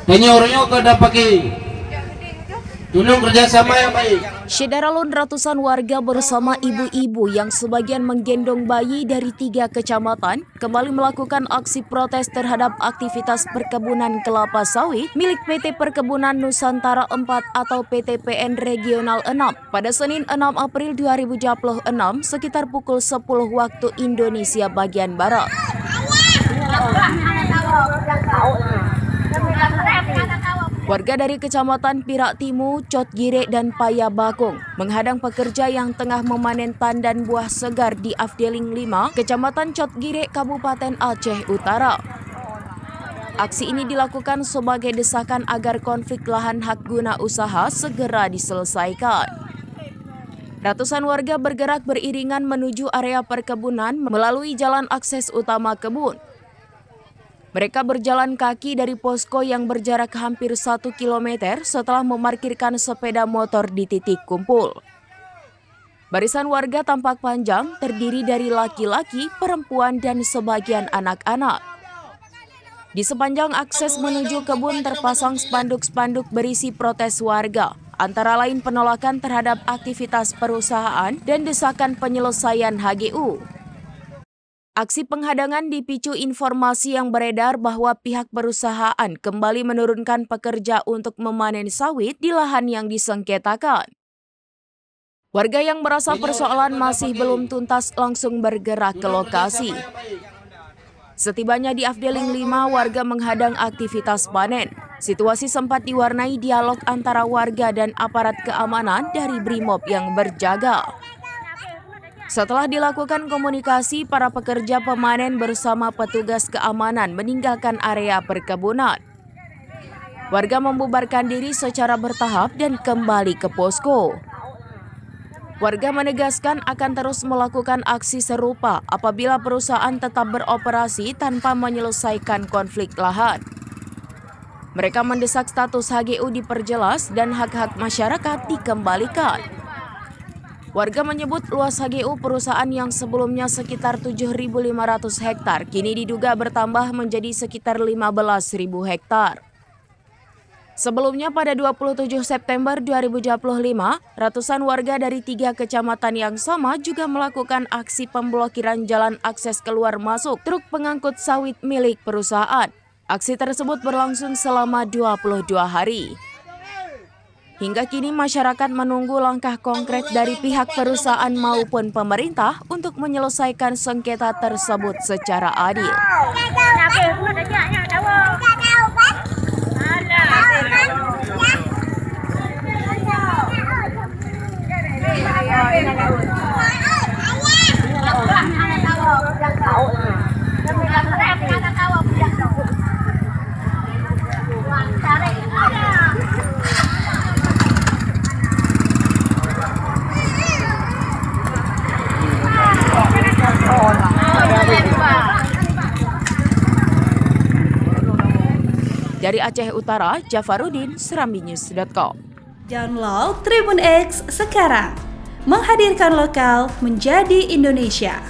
Penyornya kada pakai tulung kerjasama yang baik. Syederalun ratusan warga bersama ibu-ibu yang sebagian menggendong bayi dari 3 kecamatan kembali melakukan aksi protes terhadap aktivitas perkebunan kelapa sawit milik PT Perkebunan Nusantara 4 atau PTPN Regional 6 pada Senin 6 April 2026 sekitar pukul 10 waktu Indonesia bagian Barat. Warga dari Kecamatan Pirak Timu, Cot Gire, dan Paya Bakung menghadang pekerja yang tengah memanen tandan buah segar di Afdeling 5, Kecamatan Cot Gire, Kabupaten Aceh Utara. Aksi ini dilakukan sebagai desakan agar konflik lahan hak guna usaha segera diselesaikan. Ratusan warga bergerak beriringan menuju area perkebunan melalui jalan akses utama kebun. Mereka berjalan kaki dari posko yang berjarak hampir 1 km setelah memarkirkan sepeda motor di titik kumpul. Barisan warga tampak panjang, terdiri dari laki-laki, perempuan, dan sebagian anak-anak. Di sepanjang akses menuju kebun terpasang spanduk-spanduk berisi protes warga, antara lain penolakan terhadap aktivitas perusahaan dan desakan penyelesaian HGU. Aksi penghadangan dipicu informasi yang beredar bahwa pihak perusahaan kembali menurunkan pekerja untuk memanen sawit di lahan yang disengketakan. Warga yang merasa persoalan masih belum tuntas langsung bergerak ke lokasi. Setibanya di Afdeling 5, warga menghadang aktivitas panen. Situasi sempat diwarnai dialog antara warga dan aparat keamanan dari Brimob yang berjaga. Setelah dilakukan komunikasi, para pekerja pemanen bersama petugas keamanan meninggalkan area perkebunan. Warga membubarkan diri secara bertahap dan kembali ke posko. Warga menegaskan akan terus melakukan aksi serupa apabila perusahaan tetap beroperasi tanpa menyelesaikan konflik lahan. Mereka mendesak status HGU diperjelas dan hak-hak masyarakat dikembalikan. Warga menyebut luas HGU perusahaan yang sebelumnya sekitar 7.500 hektar kini diduga bertambah menjadi sekitar 15.000 hektar. Sebelumnya pada 27 September 2025, ratusan warga dari 3 kecamatan yang sama juga melakukan aksi pemblokiran jalan akses keluar masuk truk pengangkut sawit milik perusahaan. Aksi tersebut berlangsung selama 22 hari. Hingga kini masyarakat menunggu langkah konkret dari pihak perusahaan maupun pemerintah untuk menyelesaikan sengketa tersebut secara adil. Dari Aceh Utara, Jafarudin, serambinews.com. Download Tribun X sekarang, menghadirkan lokal menjadi Indonesia.